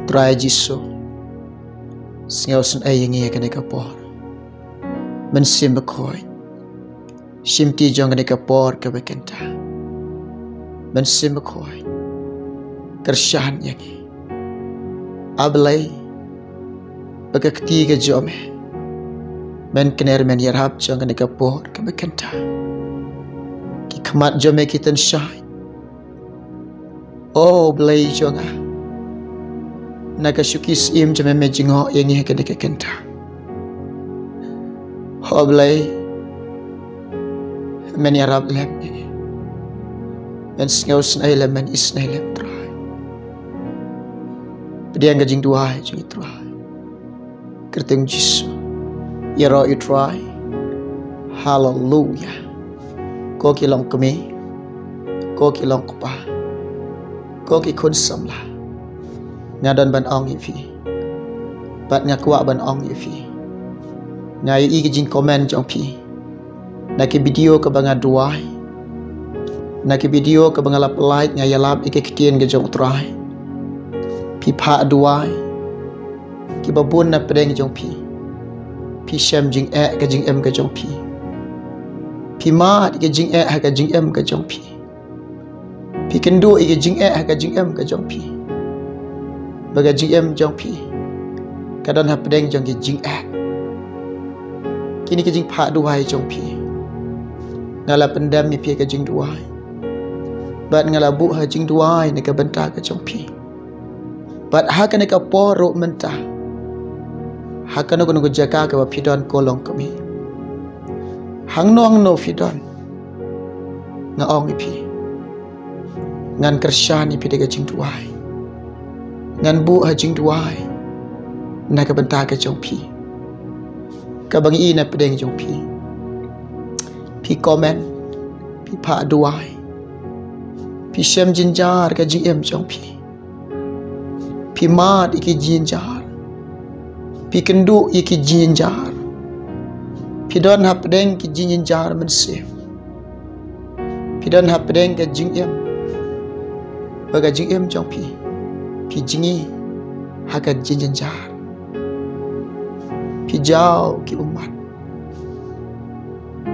Try jiso Sngao sun ay yang iya kani kapor Mensim bakoi Shimti jong kani kapor kabakenta Mensim bakoi Kersyahan yang iya Ablay Bagakti ke jome Men kener men yarhab jong kani kapor kabakenta Ki kemat jome kitan syahid Oh blay jonga Nagashukis im jame mejingo yang iya kani kakenta Oh blay Men yarhab lem yang Men sngao snai lem men isnai lem try Pediang gajing duai jeng itrai Kerteng jisu Yaro itrai Hallelujah Ko kilong kami Ko kilong kupa Ko ki kun samla Ngadon ban ong ifi Bat ngakwa ban ong ifi Ngai i gajing komen jong pi Naki video ke banga duai Naki video ke banga lap like Ngai yalap ike ketien gajong utrai Pi pa duai Ki babun na pedeng jong pi Pi syam jing gajing em gajong pi Pi maat gajing gajing em gajong pi Pi kendo gajing gajing em gajong pi Baga jing em jong pi Kadon ha pedeng jong gajing Kini gajing pa duai jong pi Ngala pendam mi pi gajing duai Bat ngala bu ha jing duai Nika benta gajong pi Bat haka nika poro mentah Haka nuku nuku jaka ke wapidon kolong kami Hang no fidon Ngaong ipi Ngan kersyan ipi dega jing duai Ngan bu ha jing duai Naka benta ke jong pi Kabangi ina pedeng jong pi Pi komen Pi pa duai Pi syam jinjar ke jing em jong pi Pi maat iki jinjar Pi kendu iki jinjar Pi don ha pedeng ki jinjar mensif Pi don ha pedeng ke jing em Baga jing em jong pi Pi jingi haka jinjar Pi jauh ki umat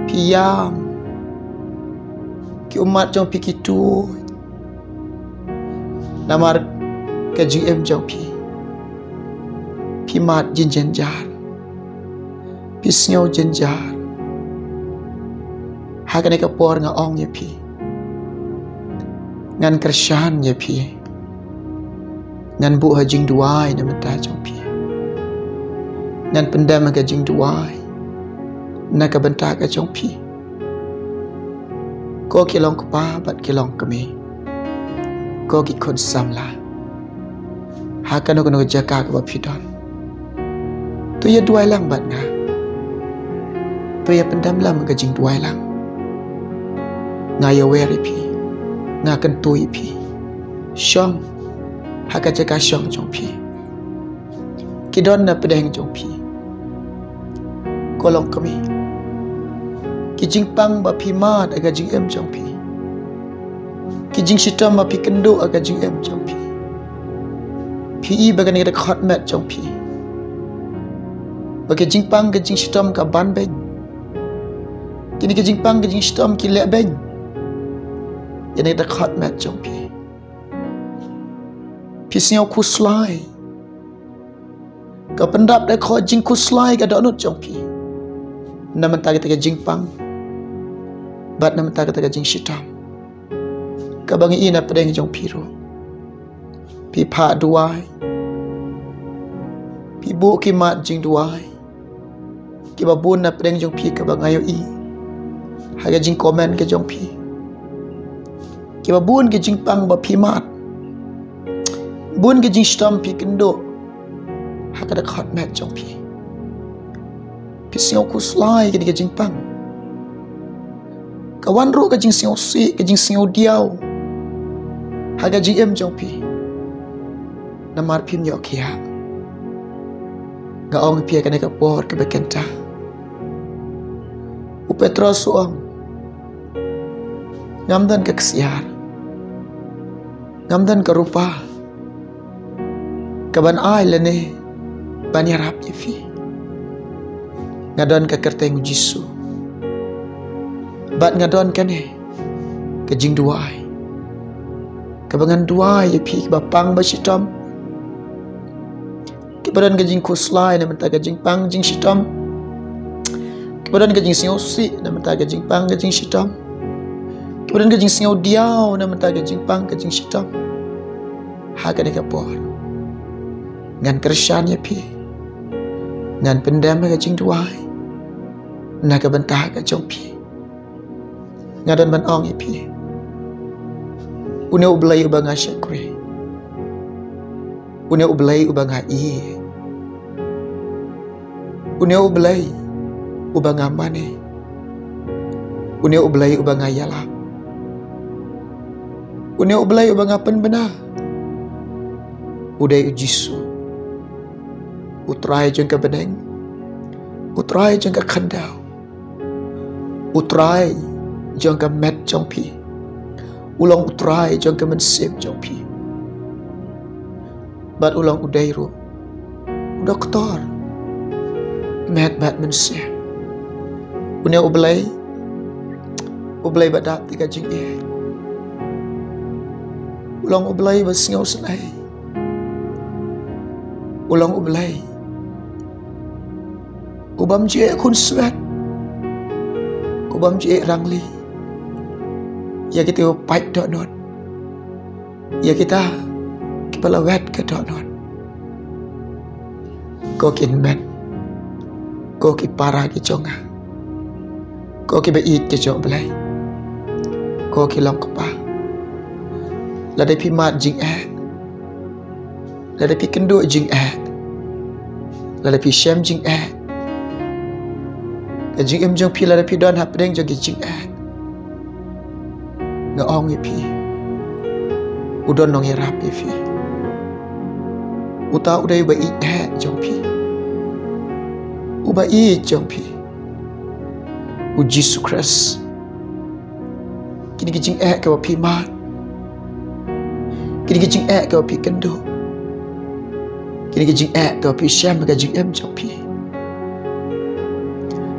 Pi yam Ki umat jong pi kitu Namar ke jing em jong pi Pi mat jinjar Pi sngau jinjar Haka ni kapor ngaong ya pi Ngan kersyan ya pi Ngan bu ha jing duai na mentah jong pi Ngan pendam ha jing duai Na ka benta ka jong pi Ko kilong kupa bat kilong kami Ko ki kun samla Haka nuku nuku jaka ka bapidon Tu ya duai lang bat nga Tu ya pendam lang ka jing duai lang Nga ya weri pi Nga kentui pi Syong Haka jaka syong jong pi Kidon na pedeng jong pi Kolong kami Kijing pang ba pi maat aga jing em jong pi Kijing sitam ba pi kendo aga jing em jong pi Pi i baga ni ada khotmat jong pi Baga jing pang ga jing sitam ka ban beng Kini ga jing pang ga jing sitam ki lek beng Yang ada khotmat jong pi Pi sngau kuslai Ka pendap da kho jing kuslai ga donut jong pi Naman taga jing pang Bat naman taga jing sitam Kabangi ina pedeng jong piro Pi pa duai Pi bu ki mat jing duai Ki babun na pedeng jong pi kabang ayo i Haga jing komen ke jong pi Ki babun ke jing pang ba pi mat Bun ke jing sitam pi kendo Haga da khotmat jong pi Pi sngau kuslai ke jing pang Kawan ro ke jing sngau si ke jing sngau diau Haga jing em jong pi Namar pim yok kia Ngaong pi ka kapor ke bekenta Upetra suam Ngamdan ke kesiar Ngamdan ke rupa Kaban ai lene ban yarap yefi. Ngadon ka kerteng Jisu. Bat ngadon kane ke jing duai. Kabangan duai yefi bapang basitom. Kebadan ke jing kuslai na menta ke jing pang jing sitom. Kebadan ke jing siosi na menta ke jing pang ke jing sitom. Kebadan ke jing siau diau na menta ke jing pang ke jing sitom. Ha ka ne ka por. Ngan Krisyan yefi. Ngan pendam ke jing duai. Na ka bentah ke jong pi. Ngadan ban ong yepi. Une ublay ubang asyakri. Une ublay ubang ai. Une ublay ubang amane. Une ublay ubang ayala. Une ublay ubang apen benar. Uday Jisu. Utray jeng ka beneng. Utray jeng ka khandau. Utray jeng ka met jong pi. Ulang utray jeng ka mensip jong pi. Bat ulang uday ro. Doktor. Met bat mensip. Unya ublay. Ublay badak tiga jeng eh. Ulang ublay basingau senai. Ulang ublay. Ubam je kun swat. Ubam je rangli. Ya kita pait donot. Ya kita kepalawet ke donot. Ko kin met. Ko ki para ki jonga. Ko ki bait ke jong belai. Ko ki long kepa. Ladai pi mat jing eh. Ladai pi kenduk jing eh. Ladai pi syam jing eh. Jing em jong pi ladai pi don hap deng jong jing eh. Nga ong ye pi. Udon nong ye rap ye pi. Uta udai ba i eh jong pi. Uba i jong pi. U Jisu Christ. Kini ki jing eh ke wa pi mat. Kini ki jing eh ke wa pi kenduk. Kini ki jing eh ke wa pi syam ke jing em jong pi.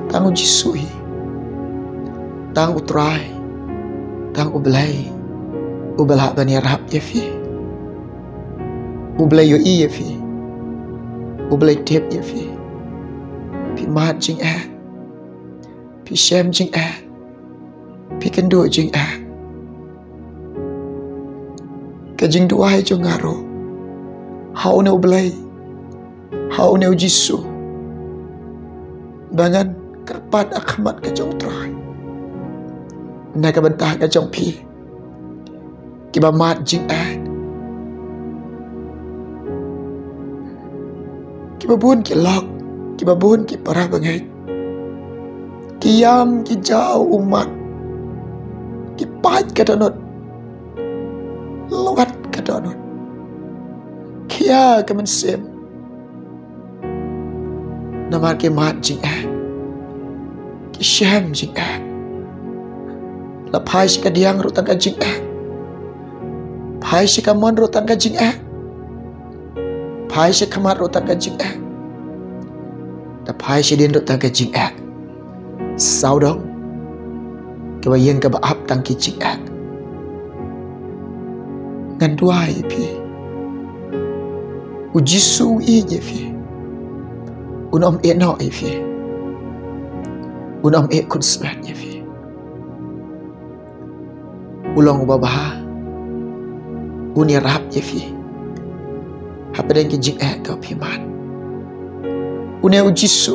Tang u Jisu hi. Tang utrai. Tang ublay. Ublah ban yarap ye fi. Ublay yo i ye fi. Ublay tep ye fi. Pi mat jing eh. Pi syam jing eh. Pi kenduk jing eh. Ka jing duai jong ngaro. Hau ne ublay. Hau ne Jisu. Bangan kerpat akhmat ke jong trai. Na ka bentah ke jong pi. Kiba mat jing eh. Kiba bun ki lok. Kiba bun ki parah bangai. Kiam ki jauh umat. Ki pait ke donot. Luat ke donot. Kia ke mensem. Namar ki mat jing eh. Ki syam jing eh. Lapai si ka diang rutan ka jing eh. Pai si ka mon rutan ka jing eh. Pai si kamat rutan ka jing eh. Da pai si din rutan ka jing eh. Sau dong. Ka ba yen ka ba ap tang ki jing eh. Ngan duai pi. U Jisu i je fi. Unom e no e fi. Unom e kun smat je fi. Ulang ubabah. Uni rap je fi. Hapa den ki jing eh ka pi man. Uni u Jisu.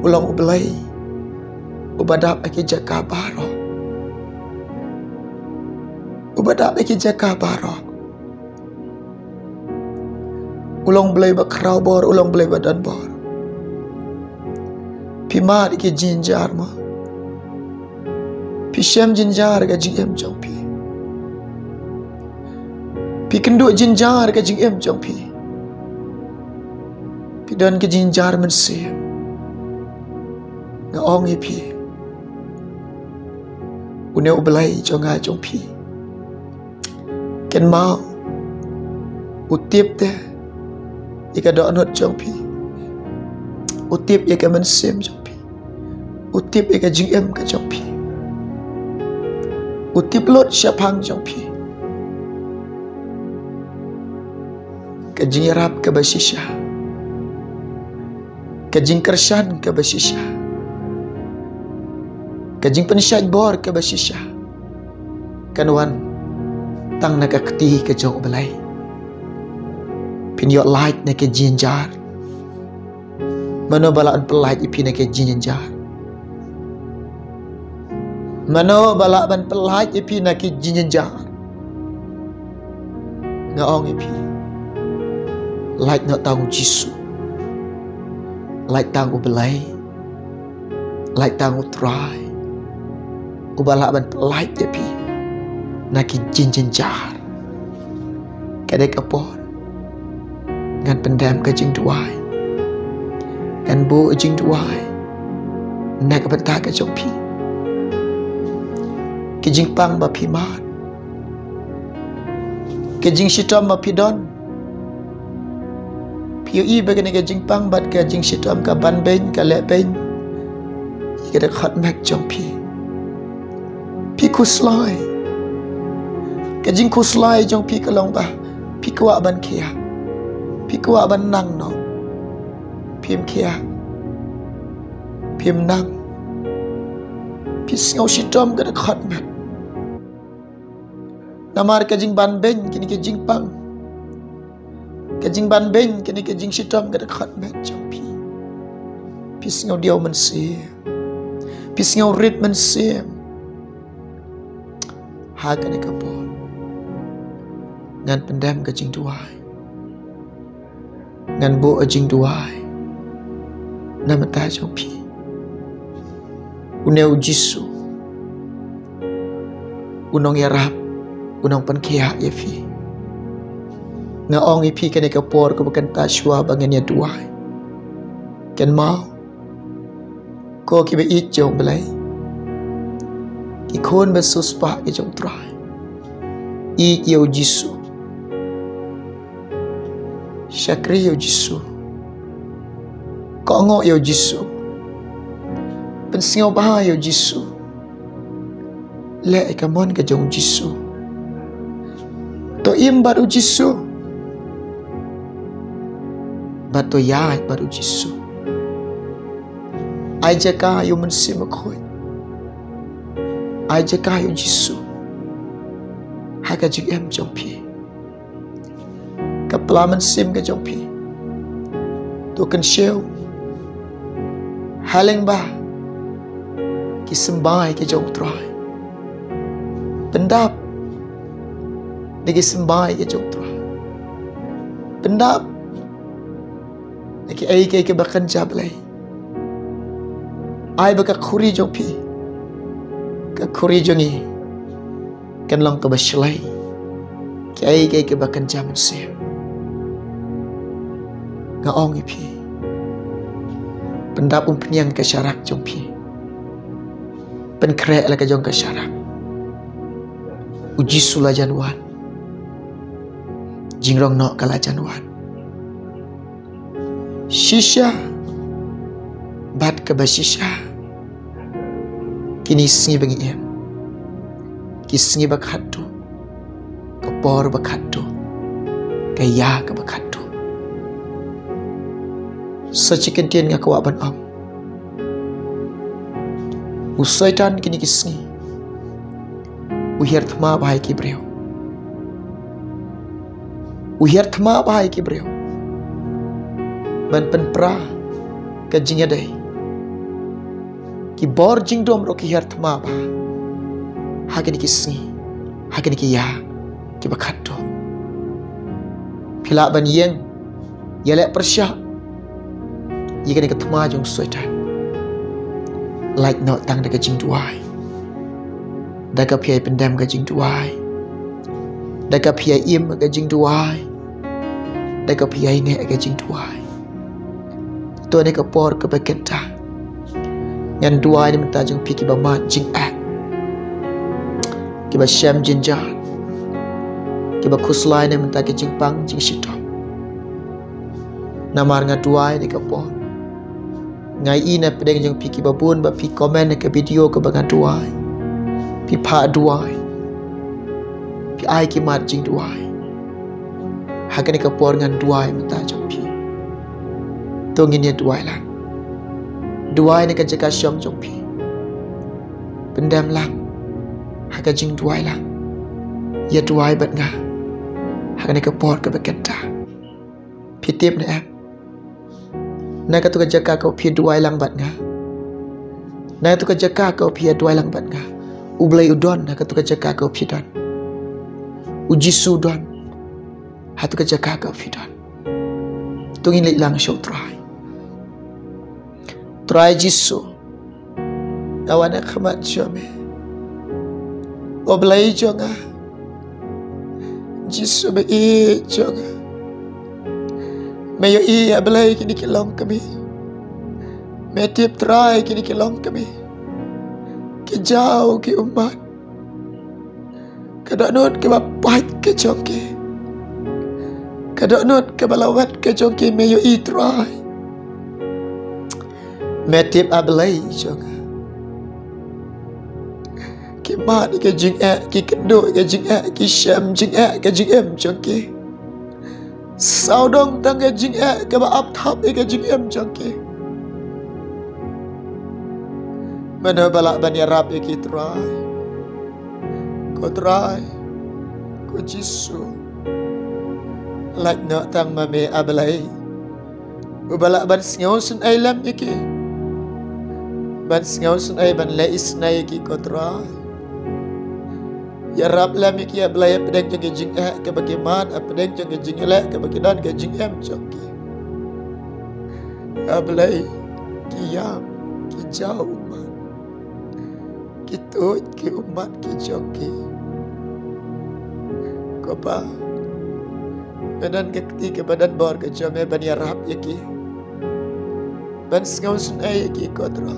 Ulang ublay. Ubadap aki jaka baro. Ubadap aki jaka baro. Ulang belai bakrau bor, ulang belai badan bor. Pima di ke jinjar ma. Pisyam jinjar ke jing em jong pi. Pi kenduk jinjar ke jing em jong pi. Pi dan ke jinjar mensem. Nga ong e pi. Une ubelai jong a jong pi. Ken mau. Utip te ika do anot jong pi. Utip ika mensim jong pi. Utip ika jing em ka jong pi. Utip lot syapang jong pi. Ka jing rap ka basisha. Ka jing kershan ka basisha. Ka jing pensyaj bor ka basisha. Kanwan tang na ka kti ka jong balai. Pin yo light na ke jinjar. Mano balaan pelait ipi na ke jinjar. Mano balaan pelait ipi na ke jinjar. Ngaong ipi. Light na tang Jisu. Light tang ubelai. Light tang utrai. Ubalaan pelait ipi na ke jinjar. Kadek apon. Ngan pendam ke jing duai. Ngan bo jing duai. Nak benta ke jong pi. Ke jing pang ba pi mat. Ke jing sitom ba pi don. Pio i bagan ke jing pang bat ke jing sitom ka ban ben ka le ben. Ke dak hot mak jong pi. Pi kuslai. Ke jing kuslai jong pi ka long ba. Pi kwa ban kia. Pi kwa ban nang no. Pim kia. Pim nang. Pi singau sitom ka dak hot mak. Namar ke jing ban ben kini ke jing pang. Ke jing ban ben kini ke jing sitom ka dak hot mak jong pi. Pi singau diau men sim. Pi singau rit men sim. Ha ka ni ka pon. Ngan pendam ke jing duai. Ngan bo jing duai. Nama ta jong pi. Uneu Jisu. Unong yarap. Unong pankia ya fi. Ngaong ipi kene ka por ko bukan ta shwa bangan ya duai. Ken mau. Ko ki be it jong belai. Ki kon be suspa ki jong trai. I yo Jisu. Syakri yo Jisu. Kongo yo Jisu. Pensingau bah yo Jisu. Le ikamon ke jong Jisu. To im baru Jisu. Bato yai baru Jisu. Ai jaka yo mensim akoi. Ai jaka yo Jisu. Haka jing em jong pi. Kapla mensim ke jong pi. Tu kan sheu. Haleng ba. Ki sembai ke jong trai. Pendap. Lagi sembai ke jong trai. Pendap. Lagi ai ke bakan jablai. Ai baka khuri jong pi. Ka khuri jongi. Kan long ke baslai. Ki ai ke bakan jaman sem. Ngaong ipi. Pendap penyang ke syarak jong pi. Penkrek lah ke jong ke syarak. Uji sula januan. Jingrong nok kala januan. Shisha. Bat ke basisha. Kini singi bagi em. Kisingi bakatu. Kepor bakatu. Kaya ke bakatu. Sechikin tian nga kawa ban ang. Usaitan kini kisingi. Uhir thma bahai ki breu. Uhir thma bahai ki breu. Ban pen pra ke jing adai. Ki bor jing dom ro ki hir thma ba. Ha kini kisingi. Ha kini ki ya. Ki bakatto. Pila ban yeng. Yalek persyak. Ia kena ketemu jong suitan. Like not tang dekat jing duai. Dekat piai pendam ke jing duai. Dekat piai im ke jing duai. Dekat piai ne ke jing duai. Tuan dekat por ke bekenta. Ngan duai ni minta jong pi ki ba mat jing ak. Ki ba syam jinjar. Kiba kuslai ne menta ke jingpang jing sitom. Namar ngaduai ni kapon. Ngai ina pedeng jeng pi kiba bun ba pi komen ke video ke bangaduai. Pi pa duai. Pi ai ki mat jing duai. Hakani kapon ngan duai menta jong pi. Tongin ya duai lang. Duai ni ka jaka syong jong pi. Pendam lang. Haka jing duai lang. Ya duai bat nga. Hakani kapon ke bakenta. Pi tip ni em. Nai ka tu ka jaka kau pi duai lang bat nga. Nai tu ka jaka kau pi duai lang bat nga. Ublai udon na ka tu ka jaka kau pi don. Ujisu don. Ha tu ka jaka kau pi don. Tungin lik lang show try. Try jisu. Awan nak khamat jome. Oblai jonga. Jisu be i jonga. Mayo i ablai kini kilong kami. Metip try kini kilong kami. Ki jauh ki umat. Kadok not ke bapak ke jongki. Kadok not ke balawat ke jongki mayo i try. Metip ablai jonga. Ki mat ke jing ki kedok ke jing ki syam jing ke jing jongki. Sao dong tang ke jing ke ba ap thap ke jing jongki. Mana balak bani rap ki try. Ko try. Ko jisu. Lak no tang mame ablai. Balak ban sngau sun ai lam ki. Ban sngau sun ai ban la isnai ki ko try. Ya rap lam ki ablai pedeng jeng jing ke bagaimana pedeng jeng jing elak ke bagidan ke jing jongki. Ablai kiam ki jauh umat. Kitut ki umat ki jongki. Kopa badan ke badan bor ke jome ban ya rap ki. Ban sngau sun ai ki ko try.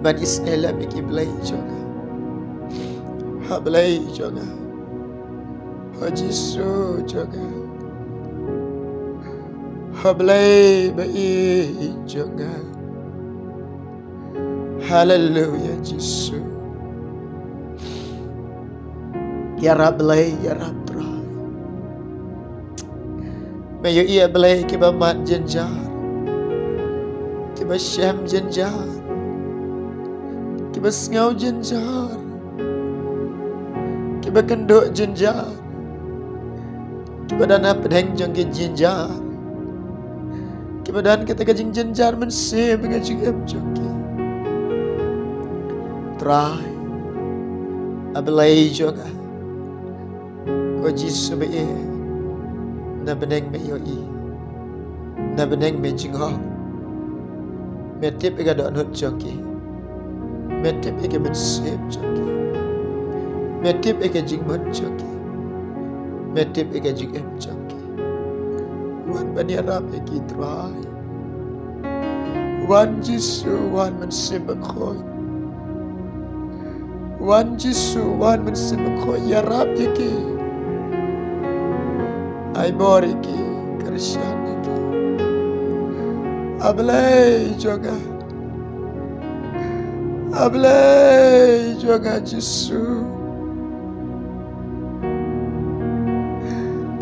Ban isnela ki blai jonga. Hablai jonga. Hajisu jonga. Hablai bai jonga. Hallelujah Jisu. Ya Rab blai ya Rab try. Mayo ia blai ki ba mat jenjar. Ki ba syam jenjar. Ki ba sngau jenjar. Ki ba kenduk jenjar. Ki ba dana pedeng jong ki jenjar. Ki ba dan kata kajing jenjar men se mengajing jong ki. Try. Ablai jonga. Ko jisu be na beneng me yo i. Na beneng me jingho. Metip ga do not jonki. Metip ga men sep jonki. Metip ga jingmot jonki. Metip ga jing jonki. Wan bani rap ki try. Wan jisu wan men sep khoy. Wan jisu wan men sibko ya rab ki. Ai bori ki Krishan ki. Ablai jonga. Ablai jonga jisu.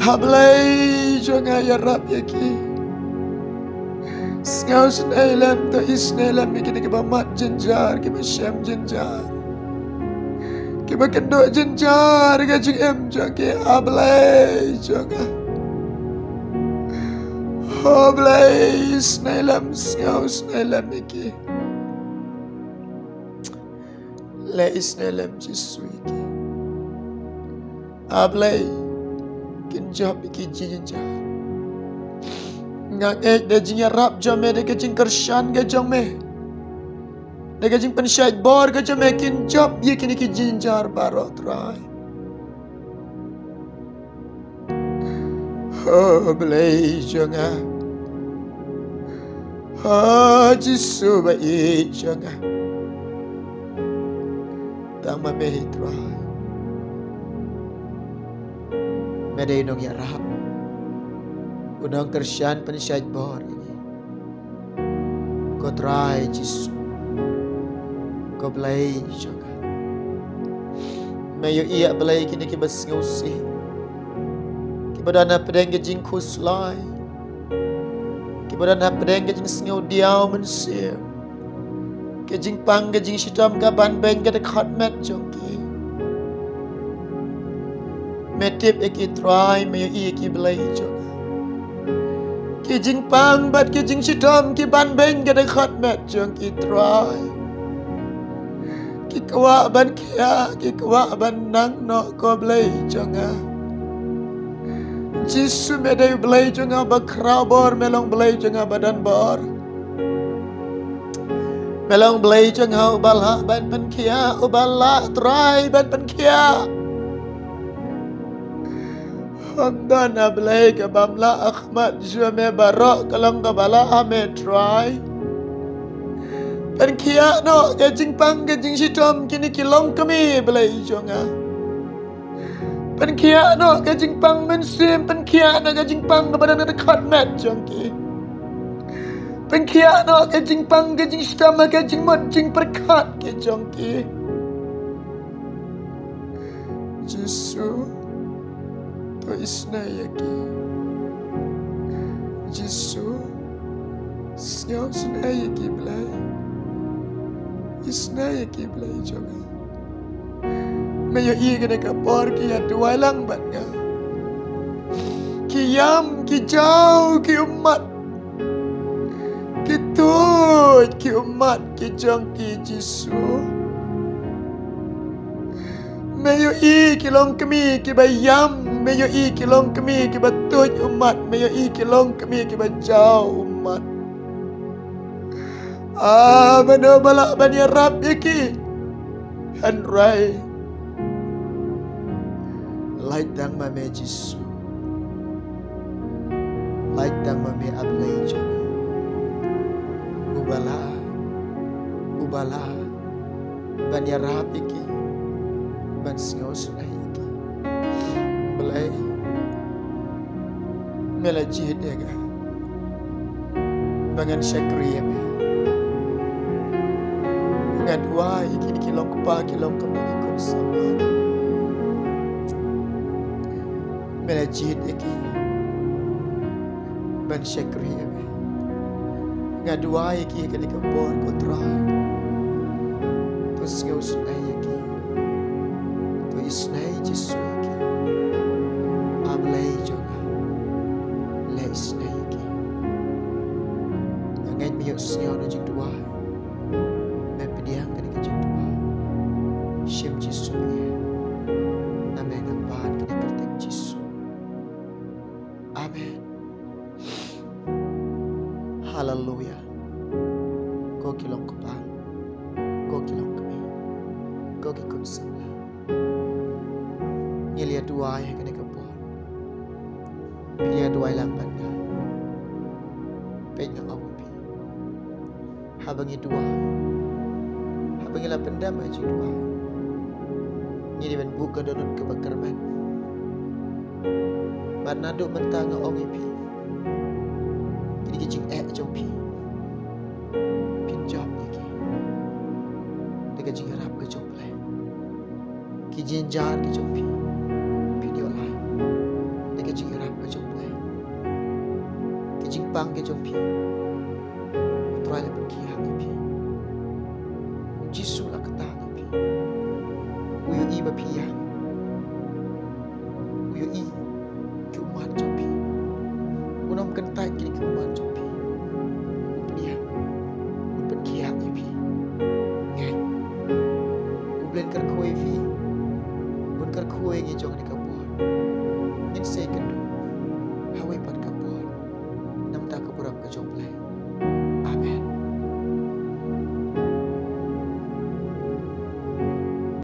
Ablai jonga ya rab ki. Sngau sun ailam to isnelam ki ke ba mat jenjar ki ba syam jenjar. Kiba kenduk jenjar ke jing jonki ablai jonga. Ablai snailam sngau snailam iki. La isnailam jisu iki. Ablai kinjab iki jenjar. Ngang da jing rap jome de ke jing kershan ke jome. Nega jing pensyait bor ke jemekin job ye kini ki jinjar barot rai. Oh belai jonga. Oh jisu bai jonga. Tang ma mehi trai. Medai nong ya rahap. Unang Krisyan pensyait bor ini. Ko try Jisu. Ko belai juga. Mayo iya belai kini kibas ngusi. Kibadana pedeng jing kuslai. Kibadana pedeng jing sngau diau mensir. Kejing pang kejing sitam kaban ben kada khatmet jongki. Metip eki try mayo iya ki belai juga. Kejing pang bat kejing sitam ki ban ben kada khatmet jongki try. Ki kawa ban kia, ki kawa ban nang no ko belai jonga. Jisu medai belai jonga bakrau bor melong belai jonga badan bor. Melong belai jonga ubala ban pan kia, ubala try ban pan kia. Hamdana belai ke bamla Ahmad jame barok kalang kabala ame try. Pan kia no kejing pang kejing sitom kini kilong kami belai jonga. Pan kia no kejing pang mensim pan kia no kejing pang kebadan ada khatmet jongki. Pan kia no kejing pang kejing sitom kejing moncing perkat ke jongki. Jisu to isna yaki. Jisu snyau sna yaki belai. Isna yaki belai jonga. Mayo iya kena kapor ki aduai lang bat nga. Ki yam, ki jauh, ki umat. Ki tuj, ki umat, ki jong ki Jisu. Mayo iya ki long kami, ki bayam. Mayo iya ki long kami, ki batuj umat. Mayo iya ki long kami, ki bajau umat. Bano balak bani rap yaki. Handrai. Light dang mame Jisu. Light dang mame ablay jonga. Ubala. Bani rap yaki. Ban singaw sunay yaki. Balay. Mela jihid yaga. Bangan syakri yame. Ngadwa iki kilong pa kilong kami ikon sama. Mela jihid iki ban syakri yame. Ngadwa iki kali kabor kontra. To singaw sunay iki. To isnay Jisu iki. Ablay jonga. Le isnay iki. Ngayon miyo singaw na jing dua. Dia kena kejut dua. Syem Jisu ya. Nama yang nampak kena bertek Jisu. Amin. Haleluya. Kau kilong kepal. Kau kilong kami. Kau kikun semula. Nyelia dua yang kena kebor. Pilih dua yang banda. Penyang abupi. Habangi dua. Panggillah pendam aja dua. Ini ben buka donut kebakarman. Ban naduk mentang ong ipi. Kini kicing jompi. Pinjam lagi. Dia kicing harap ke jomplay. Kijin jar ke jompi. Video lain. Dia kicing harap ke jomplay. Kijing pang ke jompi. Try lah pergi ipi. Jisu lah ketang ipi. Uyu iba piyang.